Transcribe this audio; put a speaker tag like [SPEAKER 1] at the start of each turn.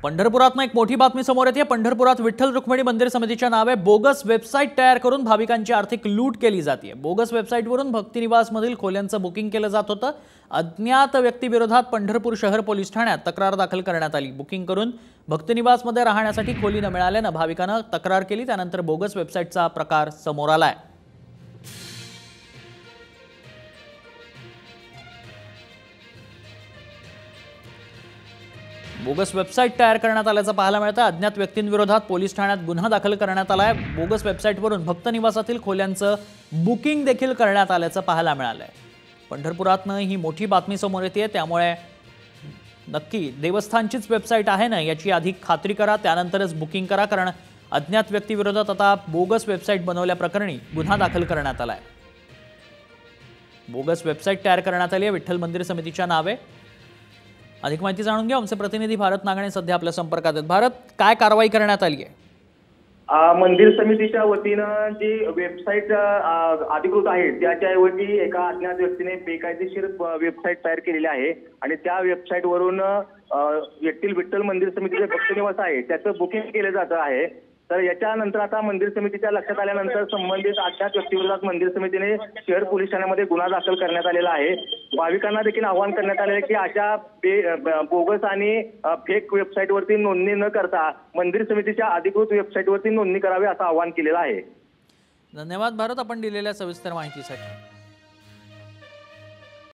[SPEAKER 1] पंढरपुरातनं एक मोठी बातमी समोर येते। पंढरपुरात विठ्ठल रुक्मिणी मंदिर समितीच्या नावे बोगस वेबसाईट तयार करून भाविकांची आर्थिक लूट केली जाते। बोगस वेबसाईटवरून भक्तिनिवासमधील खोल्यांचं बुकिंग केलं जात होतं। अज्ञात व्यक्तीविरोधात पंढरपूर शहर पोलीस ठाण्यात तक्रार दाखल करण्यात आली। बुकिंग करून भक्तिनिवासमध्ये राहण्यासाठी खोली न मिळाल्यानं भाविकांना तक्रार केली, त्यानंतर बोगस वेबसाईटचा प्रकार समोर आलाय। बोगस वेबसाईट तयार करण्यात आल्याचं पाहायला मिळतं। अज्ञात व्यक्तींविरोधात पोलीस ठाण्यात गुन्हा दाखल करण्यात आलाय। बोगस वेबसाईटवरून भक्त निवासातील खोल्यांचं बुकिंग देखील करण्यात आल्याचं पाहायला मिळालंय। पंढरपुरातनं ही मोठी बातमी समोर येते, त्यामुळे नक्की देवस्थानचीच वेबसाईट आहे ना याची आधी खात्री करा, त्यानंतरच बुकिंग करा, कारण अज्ञात व्यक्तीविरोधात आता बोगस वेबसाईट बनवल्याप्रकरणी गुन्हा दाखल करण्यात आलाय। बोगस वेबसाईट तयार करण्यात आली आहे विठ्ठल मंदिर समितीच्या नावे। अधिक माहिती जाणून घ्या, आमचे प्रतिनिधी भारत नागणे सध्या आपल्या संपर्कात आहेत। भारत, काय कारवाई करण्यात आली आहे?
[SPEAKER 2] मंदिर समितीच्या वतीनं जी वेबसाईट अधिकृत आहे त्याच्याऐवजी एका अज्ञात व्यक्तीने बेकायदेशीर वेबसाईट तयार केलेली आहे आणि त्या वेबसाईटवरून येथील विठ्ठल मंदिर समितीचे भक्तनिवास आहे त्याचं बुकिंग केलं जात आहे। तर याच्यानंतर आता मंदिर समितीच्या लक्षात आल्यानंतर संबंधित अज्ञात व्यक्तीविरोधात मंदिर समितीने शहर पोलीस ठाण्यामध्ये गुन्हा दाखल करण्यात आलेला आहे। भाविकांना देखील आवाहन करण्यात आले की अशा बोगस आणि फेक वेबसाईटवरती नोंदणी न करता मंदिर समितीच्या अधिकृत वेबसाईटवरती नोंदणी करावी असं आवाहन केलेलं आहे।
[SPEAKER 1] धन्यवाद भारत, आपण दिलेल्या सविस्तर माहितीसाठी।